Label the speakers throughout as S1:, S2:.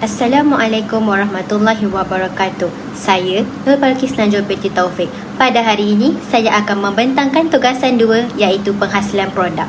S1: Assalamualaikum warahmatullahi wabarakatuh. Saya Nur Balkis Najul binti Taufik. Pada hari ini, saya akan membentangkan tugasan 2 iaitu penghasilan produk.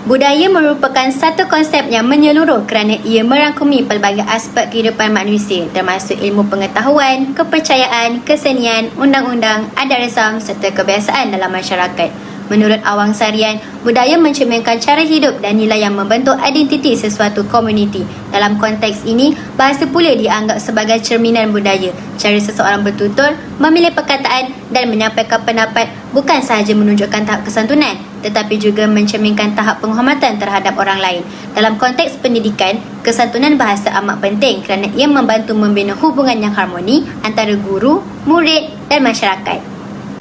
S1: Budaya merupakan satu konsep yang menyeluruh kerana ia merangkumi pelbagai aspek kehidupan manusia termasuk ilmu pengetahuan, kepercayaan, kesenian, undang-undang, adat resam serta kebiasaan dalam masyarakat. Menurut Awang Sarian, budaya mencerminkan cara hidup dan nilai yang membentuk identiti sesuatu komuniti. Dalam konteks ini, bahasa pula dianggap sebagai cerminan budaya. Cara seseorang bertutur, memilih perkataan dan menyampaikan pendapat bukan sahaja menunjukkan tahap kesantunan, tetapi juga mencerminkan tahap penghormatan terhadap orang lain. Dalam konteks pendidikan, kesantunan bahasa amat penting kerana ia membantu membina hubungan yang harmoni antara guru, murid dan masyarakat.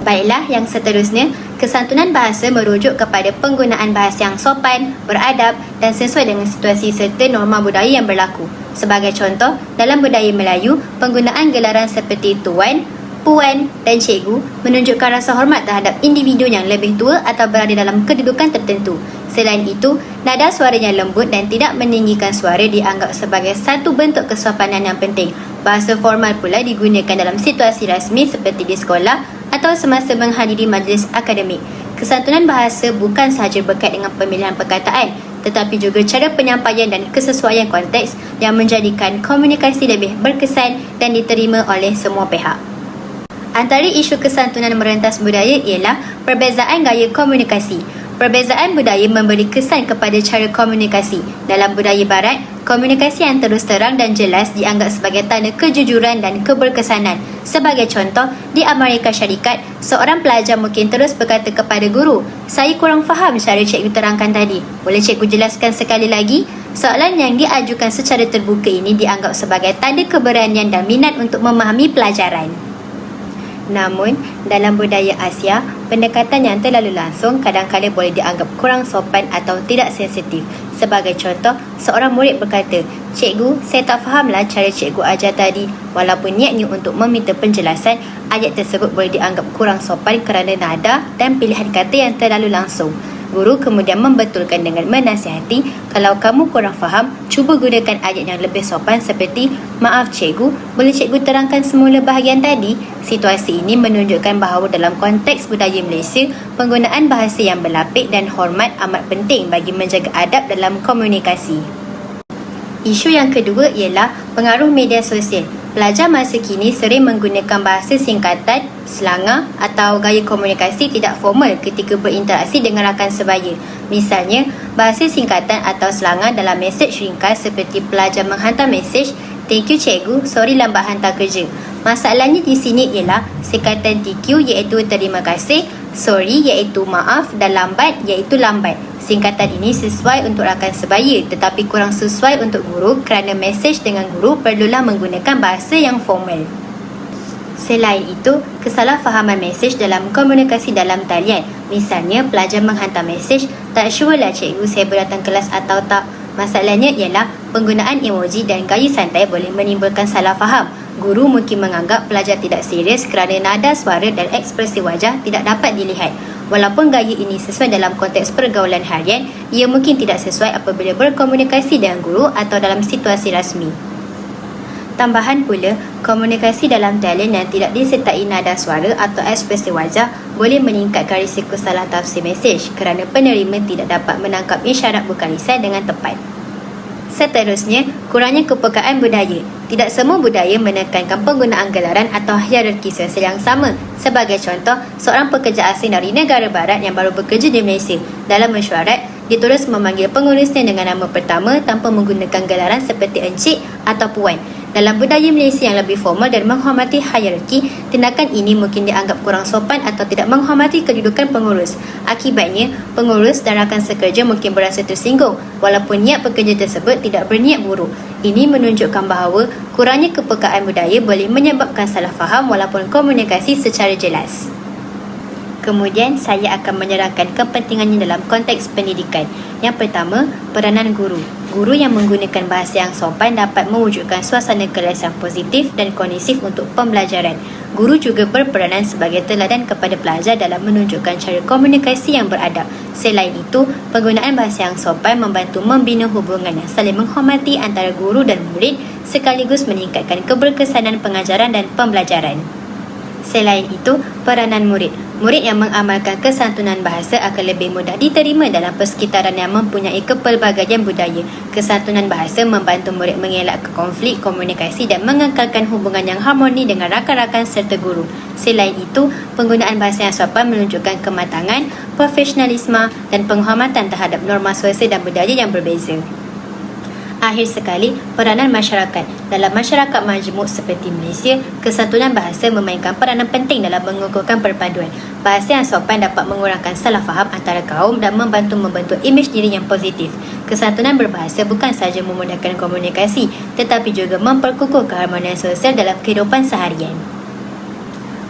S1: Baiklah, yang seterusnya, kesantunan bahasa merujuk kepada penggunaan bahasa yang sopan, beradab dan sesuai dengan situasi serta norma budaya yang berlaku. Sebagai contoh, dalam budaya Melayu, penggunaan gelaran seperti tuan, puan dan cikgu menunjukkan rasa hormat terhadap individu yang lebih tua atau berada dalam kedudukan tertentu. Selain itu, nada suaranya lembut dan tidak meninggikan suara dianggap sebagai satu bentuk kesopanan yang penting. Bahasa formal pula digunakan dalam situasi rasmi seperti di sekolah atau semasa menghadiri majlis akademik. Kesantunan bahasa bukan sahaja berkait dengan pemilihan perkataan, tetapi juga cara penyampaian dan kesesuaian konteks yang menjadikan komunikasi lebih berkesan dan diterima oleh semua pihak. Antara isu kesantunan merentas budaya ialah perbezaan gaya komunikasi. Perbezaan budaya memberi kesan kepada cara komunikasi. Dalam budaya barat, komunikasi yang terus terang dan jelas dianggap sebagai tanda kejujuran dan keberkesanan. Sebagai contoh, di Amerika Syarikat, seorang pelajar mungkin terus berkata kepada guru, "Saya kurang faham cara cikgu terangkan tadi. Boleh cikgu jelaskan sekali lagi?" Soalan yang diajukan secara terbuka ini dianggap sebagai tanda keberanian dan minat untuk memahami pelajaran. Namun, dalam budaya Asia, pendekatan yang terlalu langsung kadang-kadang boleh dianggap kurang sopan atau tidak sensitif. Sebagai contoh, seorang murid berkata, "Cikgu, saya tak fahamlah cara cikgu ajar tadi." Walaupun niatnya untuk meminta penjelasan, ayat tersebut boleh dianggap kurang sopan kerana nada dan pilihan kata yang terlalu langsung. Guru kemudian membetulkan dengan menasihati, "Kalau kamu kurang faham, cuba gunakan ayat yang lebih sopan seperti, 'Maaf cikgu, boleh cikgu terangkan semula bahagian tadi?'" Situasi ini menunjukkan bahawa dalam konteks budaya Malaysia, penggunaan bahasa yang berlapik dan hormat amat penting bagi menjaga adab dalam komunikasi. Isu yang kedua ialah pengaruh media sosial. Pelajar masa kini sering menggunakan bahasa singkatan, slangar atau gaya komunikasi tidak formal ketika berinteraksi dengan rakan sebaya. Misalnya, bahasa singkatan atau slangar dalam mesej ringkas seperti pelajar menghantar mesej, "Thank you cikgu, sorry lambat hantar kerja." Masalahnya di sini ialah singkatan TQ iaitu terima kasih, sorry iaitu maaf dan lambat iaitu lambat. Singkatan ini sesuai untuk rakan sebaya tetapi kurang sesuai untuk guru kerana mesej dengan guru perlulah menggunakan bahasa yang formal. Selain itu, kesalahfahaman mesej dalam komunikasi dalam talian. Misalnya, pelajar menghantar mesej, "Tak sure lah cikgu saya berdatang kelas atau tak." Masalahnya ialah penggunaan emoji dan gaya santai boleh menimbulkan salah faham. Guru mungkin menganggap pelajar tidak serius kerana nada suara dan ekspresi wajah tidak dapat dilihat. Walaupun gaya ini sesuai dalam konteks pergaulan harian, ia mungkin tidak sesuai apabila berkomunikasi dengan guru atau dalam situasi rasmi. Tambahan pula, komunikasi dalam talian yang tidak disertai nada suara atau ekspresi wajah boleh meningkatkan risiko salah tafsir mesej kerana penerima tidak dapat menangkap isyarat bukan lisan dengan tepat. Seterusnya, kurangnya kepekaan budaya. Tidak semua budaya menekankan penggunaan gelaran atau hierarki sosial yang sama. Sebagai contoh, seorang pekerja asing dari negara barat yang baru bekerja di Malaysia, dalam mesyuarat, dia terus memanggil pengurusnya dengan nama pertama tanpa menggunakan gelaran seperti encik atau puan. Dalam budaya Malaysia yang lebih formal dan menghormati hierarki, tindakan ini mungkin dianggap kurang sopan atau tidak menghormati kedudukan pengurus. Akibatnya, pengurus dan rakan sekerja mungkin berasa tersinggung walaupun niat pekerja tersebut tidak berniat buruk. Ini menunjukkan bahawa kurangnya kepekaan budaya boleh menyebabkan salah faham walaupun komunikasi secara jelas. Kemudian, saya akan menyerahkan kepentingannya dalam konteks pendidikan. Yang pertama, peranan guru. Guru yang menggunakan bahasa yang sopan dapat mewujudkan suasana kelas yang positif dan kondusif untuk pembelajaran. Guru juga berperanan sebagai teladan kepada pelajar dalam menunjukkan cara komunikasi yang beradab. Selain itu, penggunaan bahasa yang sopan membantu membina hubungan yang saling menghormati antara guru dan murid sekaligus meningkatkan keberkesanan pengajaran dan pembelajaran. Selain itu, peranan murid. Murid yang mengamalkan kesantunan bahasa akan lebih mudah diterima dalam persekitaran yang mempunyai kepelbagaian budaya. Kesantunan bahasa membantu murid mengelak konflik, komunikasi dan mengekalkan hubungan yang harmoni dengan rakan-rakan serta guru. Selain itu, penggunaan bahasa yang sopan menunjukkan kematangan, profesionalisme dan penghormatan terhadap norma sosial dan budaya yang berbeza. Akhir sekali, peranan masyarakat. Dalam masyarakat majmuk seperti Malaysia, kesantunan bahasa memainkan peranan penting dalam mengukuhkan perpaduan. Bahasa yang sopan dapat mengurangkan salah faham antara kaum dan membantu membentuk imej diri yang positif. Kesantunan berbahasa bukan sahaja memudahkan komunikasi, tetapi juga memperkukuh keharmonian sosial dalam kehidupan seharian.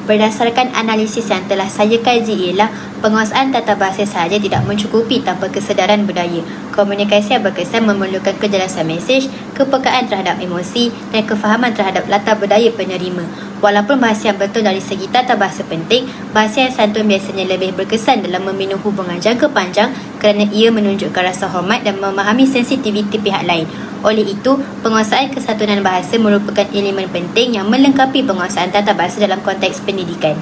S1: Berdasarkan analisis yang telah saya kaji ialah penguasaan tata bahasa sahaja tidak mencukupi tanpa kesedaran budaya. Komunikasi yang berkesan memerlukan kejelasan mesej, kepekaan terhadap emosi dan kefahaman terhadap latar budaya penerima. Walaupun bahasa yang betul dari segi tata bahasa penting, bahasa yang santun biasanya lebih berkesan dalam membina hubungan jangka panjang kerana ia menunjukkan rasa hormat dan memahami sensitiviti pihak lain. Oleh itu, penguasaan kesantunan bahasa merupakan elemen penting yang melengkapi penguasaan tata bahasa dalam konteks pendidikan.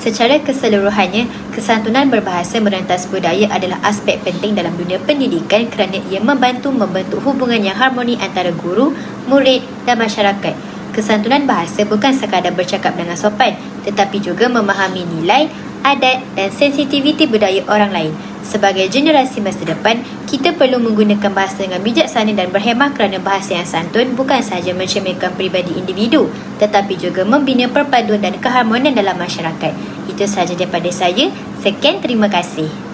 S1: Secara keseluruhannya, kesantunan berbahasa merentas budaya adalah aspek penting dalam dunia pendidikan kerana ia membantu membentuk hubungan yang harmoni antara guru, murid dan masyarakat. Kesantunan bahasa bukan sekadar bercakap dengan sopan, tetapi juga memahami nilai, adat dan sensitiviti budaya orang lain. Sebagai generasi masa depan, kita perlu menggunakan bahasa dengan bijaksana dan berhemah kerana bahasa yang santun bukan sahaja mencerminkan pribadi individu, tetapi juga membina perpaduan dan keharmonian dalam masyarakat. Itu sahaja daripada saya. Sekian, terima kasih.